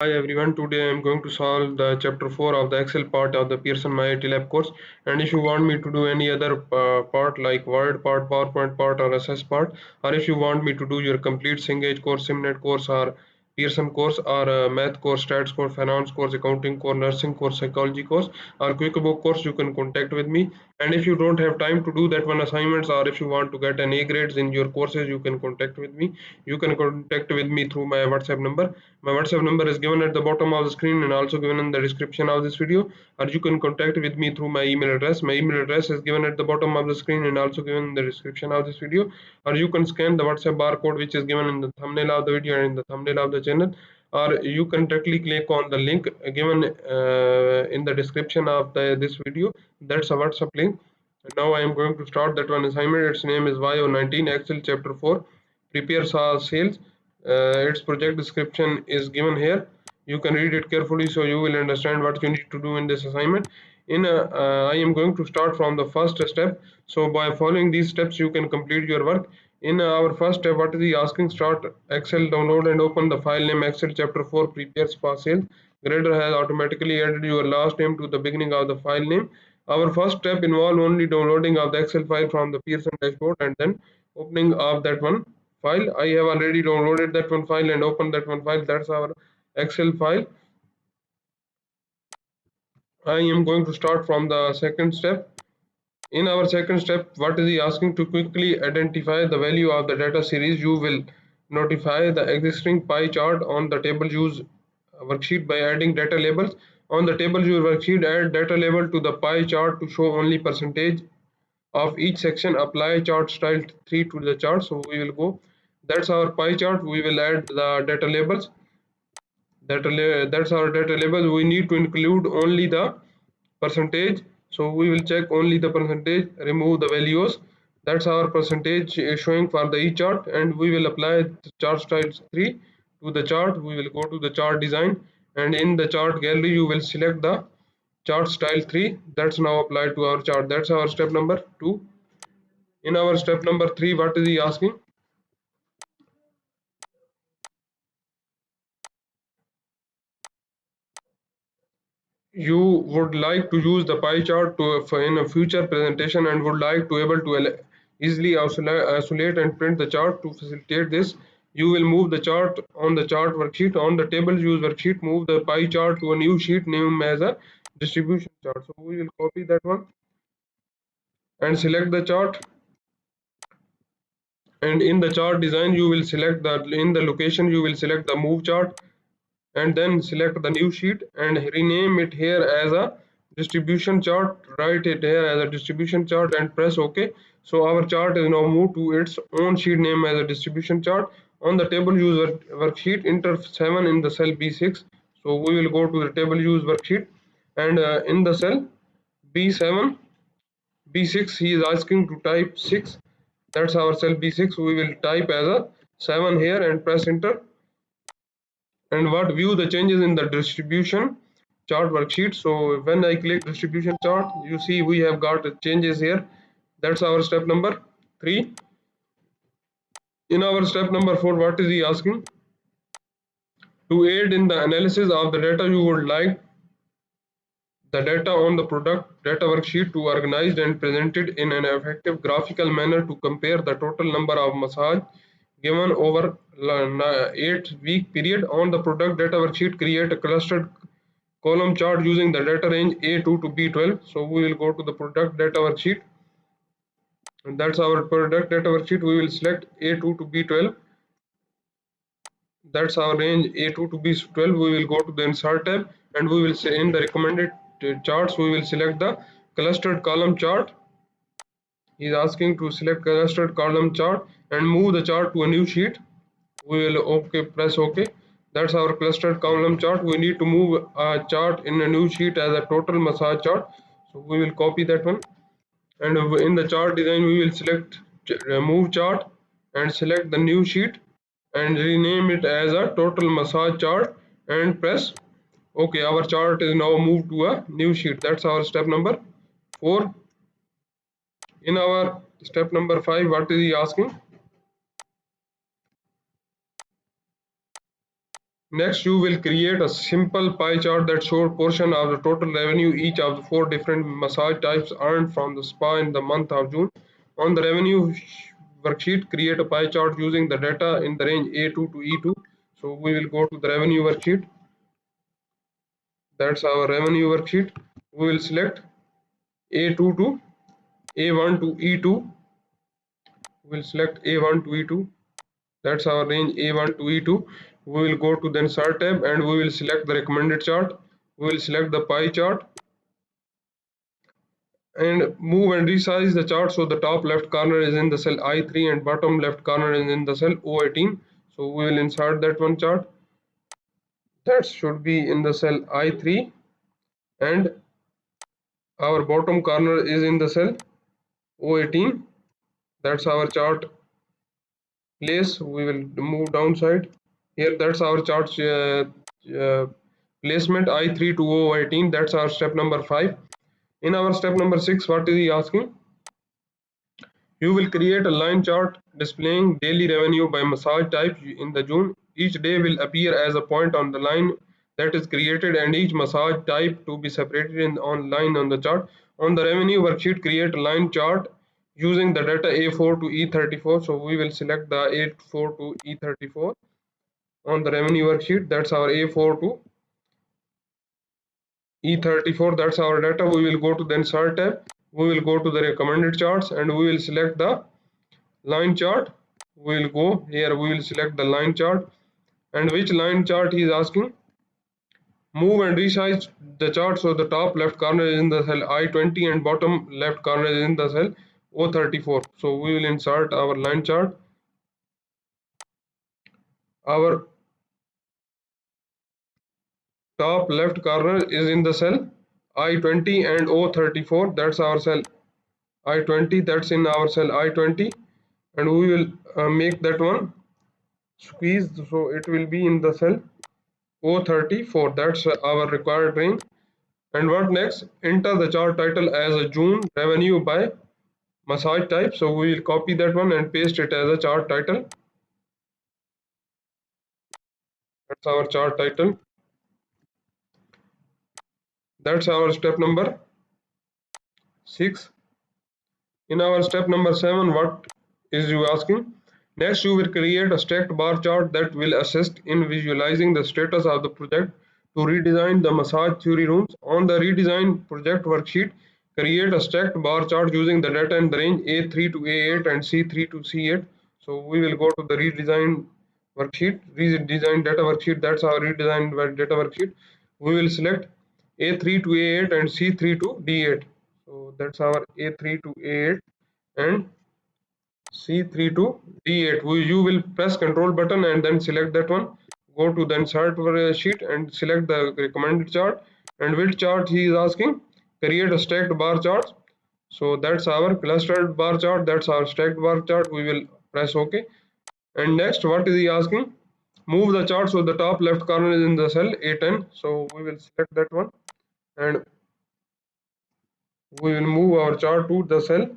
Hi everyone, today I am going to solve the chapter 4 of the Excel part of the Pearson MyITLab course. And if you want me to do any other part like Word part, PowerPoint part or SS part, or if you want me to do your complete Cengage course, Simnet course or Pearson course or math course, stats course, finance course, accounting course, nursing course, psychology course or QuickBook course, you can contact with me. And if you don't have time to do that one assignments, or if you want to get an A grades in your courses, you can contact with me. You can contact with me through my WhatsApp number. My WhatsApp number is given at the bottom of the screen and also given in the description of this video, or you can contact with me through my email address. My email address is given at the bottom of the screen and also given in the description of this video, or you can scan the WhatsApp barcode which is given in the thumbnail of the video and in the thumbnail of the channel, or you can directly click on the link given in the description of this video. That's a WhatsApp link. And now I am going to start that one assignment. Its name is YO19 Excel Chapter 4 Prepare Spa Sales. Its project description is given here. You can read it carefully so you will understand what you need to do in this assignment. I am going to start from the first step. So by following these steps you can complete your work. In our first step, what is he asking? Start Excel, download and open the file name Excel Chapter 4 Prepare Spa Sales. Grader has automatically added your last name to the beginning of the file name. Our first step involves only downloading of the Excel file from the Pearson dashboard and then opening of that one file. I have already downloaded that one file and opened that one file. That's our Excel file. I am going to start from the second step. In our second step, what is he asking? To quickly identify the value of the data series, you will notify the existing pie chart on the table use worksheet by adding data labels. On the table use worksheet, add data label to the pie chart to show only percentage of each section. Apply chart style 3 to the chart. So we will go, that's our pie chart. We will add the data labels. That's our data label. We need to include only the percentage, so we will check only the percentage, remove the values. That's our percentage showing for the each chart, and we will apply the chart style 3 to the chart. We will go to the chart design, and in the chart gallery you will select the chart style 3. That's now applied to our chart. That's our step number 2. In our step number 3, what is he asking? You would like to use the pie chart in a future presentation and would like to able to easily isolate and print the chart. To facilitate this, you will move the chart on the chart worksheet. On the table use worksheet, move the pie chart to a new sheet named as a distribution chart. So we will copy that one and select the chart, and in the chart design you will select that. In the location you will select the move chart and then select the new sheet and rename it here as a distribution chart. Write it here as a distribution chart and press OK. So our chart is now moved to its own sheet name as a distribution chart. On the table use worksheet, enter 7 in the cell B6. So we will go to the table use worksheet, and in the cell B7 B6 he is asking to type 6. That's our cell B6. We will type as a 7 here and press enter. And what view the changes in the distribution chart worksheet. So when I click distribution chart, you see we have got changes here. That's our step number 3. In our step number 4, what is he asking? To aid in the analysis of the data, you would like the data on the product data worksheet to organized and presented in an effective graphical manner to compare the total number of massage given over 8-week period. On the product data worksheet, create a clustered column chart using the data range A2 to B12. So we will go to the product data worksheet, and that's our product data worksheet. We will select A2 to B12. That's our range A2 to B12. We will go to the insert tab, and we will say in the recommended charts we will select the clustered column chart. He is asking to select clustered column chart and move the chart to a new sheet. We will press OK. That's our clustered column chart. We need to move a chart in a new sheet as a total massage chart. So we will copy that one, and in the chart design we will select move chart and select the new sheet and rename it as a total massage chart and press OK. Our chart is now moved to a new sheet. That's our step number 4. In our step number 5, what is he asking? Next, you will create a simple pie chart that shows portion of the total revenue each of the 4 different massage types earned from the spa in the month of June. On the revenue worksheet, create a pie chart using the data in the range A2 to E2. So we will go to the revenue worksheet. That's our revenue worksheet. We will select A2 to A1 to E2. We will select A1 to E2. That's our range A1 to E2. We will go to then Sort tab and we will select the recommended chart. We will select the pie chart and move and resize the chart so the top left corner is in the cell I3 and bottom left corner is in the cell O18. So we will insert that one chart. That should be in the cell I3 and our bottom corner is in the cell O18. That's our chart place. We will move downside here. That's our chart uh, placement I3 to O18. That's our step number 5. In our step number 6, what is he asking? You will create a line chart displaying daily revenue by massage type in the June. Each day will appear as a point on the line that is created and each massage type to be separated in on line on the chart. On the revenue worksheet, create a line chart using the data A4 to E34. So we will select the A4 to E34 on the revenue worksheet. That's our A4 to E34. That's our data. We will go to the insert tab. We will go to the recommended charts and we will select the line chart. We will go here, we will select the line chart. And which line chart he is asking? Move and resize the chart so the top left corner is in the cell I20 and bottom left corner is in the cell O34. So we will insert our line chart. Our top left corner is in the cell I20 and O34. That's our cell I20. That's in our cell I20. And we will make that one squeezed so it will be in the cell O34. That's our required range. And what next? Enter the chart title as a June revenue by massage type. So we will copy that one and paste it as a chart title. That's our chart title. That's our step number 6. In our step number 7, what is you asking? Next, you will create a stacked bar chart that will assist in visualizing the status of the project to redesign the massage theory rooms. On the redesign project worksheet, create a stacked bar chart using the data in the range A3 to A8 and C3 to C8. So we will go to the redesign worksheet, redesign data worksheet. That's our redesign data worksheet. We will select A3 to A8 and C3 to D8. So that's our A3 to A8 and C3 to D8. You will press Control button and then select that one. Go to the insert sheet and select the recommended chart. And which chart he is asking? Create a stacked bar chart. So that's our clustered bar chart. That's our stacked bar chart. We will press OK. And next, what is he asking? Move the chart so the top left corner is in the cell A10. So we will select that one and we will move our chart to the cell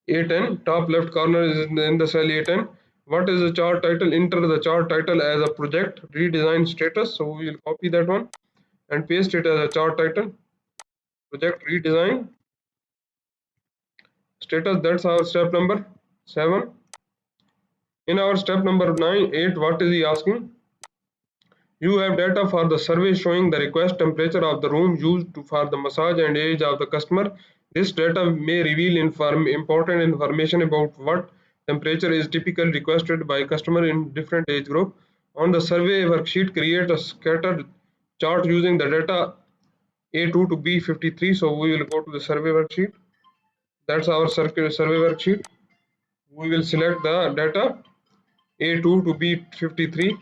A10. Top left corner is in the cell A10. What is the chart title? Enter the chart title as a project redesign status. So we will copy that one and paste it as a chart title. Project redesign status. That's our step number 7. In our step number 9, 8, what is he asking? You have data for the survey showing the request temperature of the room used for the massage and age of the customer. This data may reveal important information about what temperature is typically requested by customer in different age group. On the survey worksheet, create a scattered chart using the data A2 to B53. So we will go to the survey worksheet. That's our survey worksheet. We will select the data A2 to B53.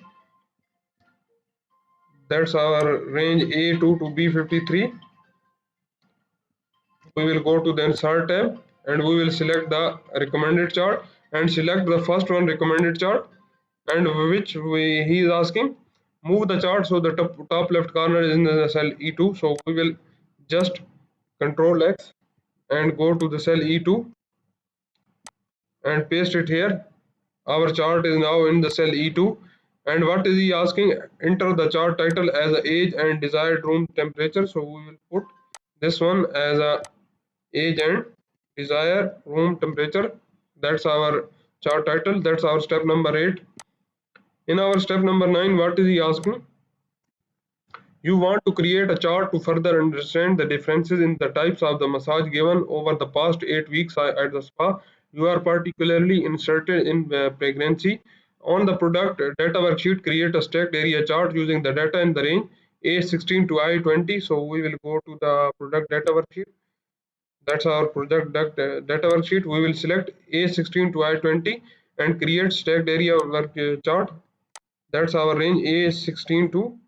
That's our range A2 to B53. We will go to the insert tab and we will select the recommended chart and select the first one recommended chart and he is asking move the chart so the top left corner is in the cell E2. So we will just control X and go to the cell E2 and paste it here. Our chart is now in the cell E2 And what is he asking? Enter the chart title as a age and desired room temperature. So we will put this one as a age and desired room temperature. That's our chart title. That's our step number 8. In our step number 9, what is he asking? You want to create a chart to further understand the differences in the types of the massage given over the past 8 weeks at the spa. You are particularly interested in pregnancy. On the product data worksheet, create a stacked area chart using the data in the range A16 to I20. So we will go to the product data worksheet. That's our project data worksheet. We will select A16 to I20 and create stacked area work chart. That's our range A16 to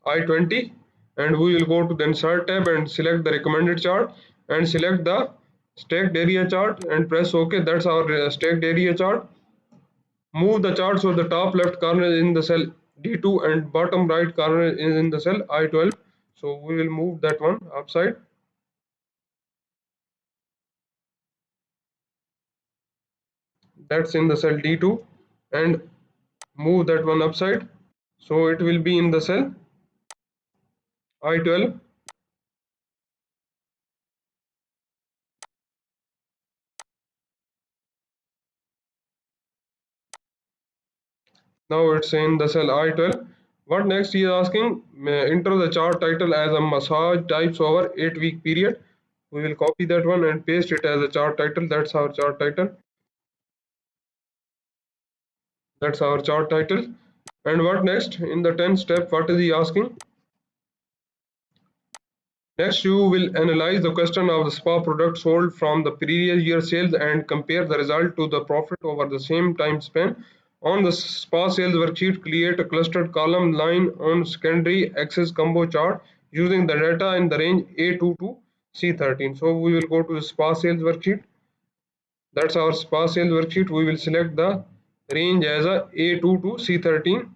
I20, and we will go to the insert tab and select the recommended chart and select the stacked area chart and press OK. That's our stacked area chart. Move the chart so the top left corner is in the cell D2 and bottom right corner is in the cell I12. So we will move that one upside. That's in the cell D2 and move that one upside. So it will be in the cell I12. Now it's in the cell I12. What next he is asking? Enter the chart title as a massage types over 8-week period. We will copy that one and paste it as a chart title. That's our chart title. That's our chart title. And what next? In the 10th step, what is he asking? Next, you will analyze the question of the spa product sold from the previous year sales and compare the result to the profit over the same time span. On the spa sales worksheet, create a clustered column line on secondary axis combo chart using the data in the range A2 to C13. So we will go to the spa sales worksheet. That's our spa sales worksheet. We will select the range as a A2 to C13.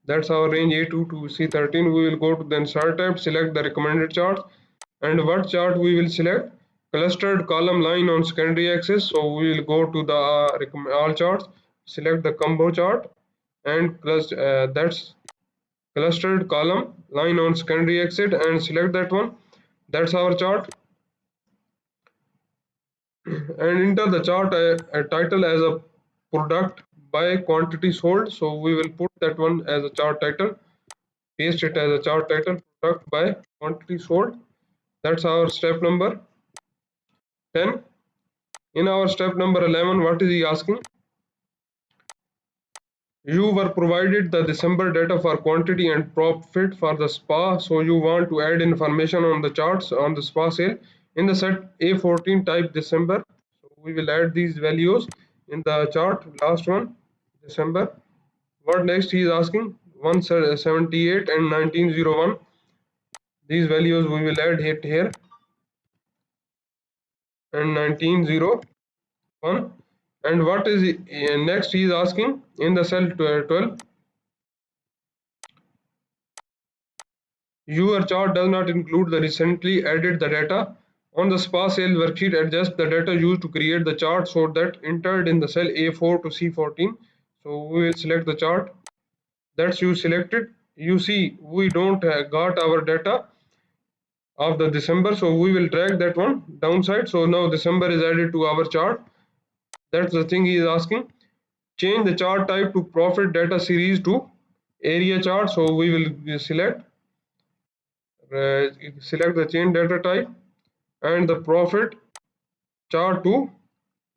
That's our range A2 to C13. We will go to the insert tab, select the recommended chart, and what chart we will select? Clustered column line on secondary axis. So we will go to the all charts, select the combo chart, and that's clustered column line on secondary axis and select that one. That's our chart. And enter the chart title as a product by quantity sold. So we will put that one as a chart title. Paste it as a chart title, product by quantity sold. That's our step number 10. In our step number 11, what is he asking? You were provided the December data for quantity and profit for the spa, so you want to add information on the charts on the spa sale. In the set A14 type December, so we will add these values in the chart, last one, December. What next he is asking? 178 and 1901. These values we will add it here and 1901. And what is next he is asking in the cell 12? Your chart does not include the recently added the data. On the spa sales worksheet, adjust the data used to create the chart so that entered in the cell A4 to C14. So we will select the chart. That's you selected. You see we don't got our data of the December, so we will drag that one downside. So now December is added to our chart. That's the thing he is asking. Change the chart type to profit data series to area chart. So we will select the change data type and the profit chart to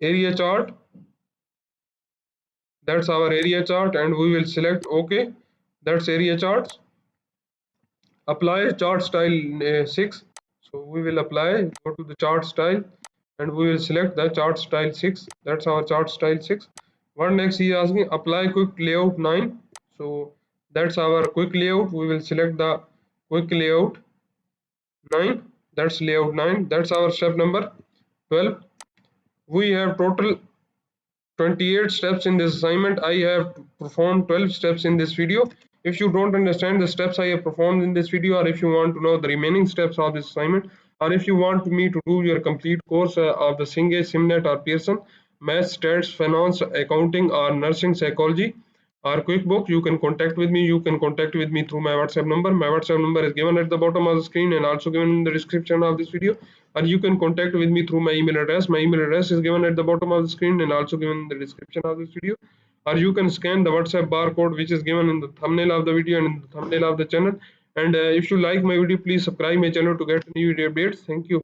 area chart. That's our area chart and we will select OK. That's area charts. Apply chart style 6. So we will apply, go to the chart style and we will select the chart style 6. That's our chart style 6. What next he is asking? Apply quick layout 9. So that's our quick layout. We will select the quick layout 9. That's layout 9. That's our step number 12. We have total 28 steps in this assignment. I have performed 12 steps in this video. If you don't understand the steps I have performed in this video, or if you want to know the remaining steps of this assignment, or if you want me to do your complete course of the Singe, Simnet or Pearson, math, stats, finance, accounting, or nursing, psychology, or QuickBook, you can contact with me. You can contact with me through my WhatsApp number. My WhatsApp number is given at the bottom of the screen and also given in the description of this video. Or you can contact with me through my email address. My email address is given at the bottom of the screen and also given in the description of this video. Or you can scan the WhatsApp barcode which is given in the thumbnail of the video and in the thumbnail of the channel. And if you like my video, please subscribe my channel to get new video updates. Thank you.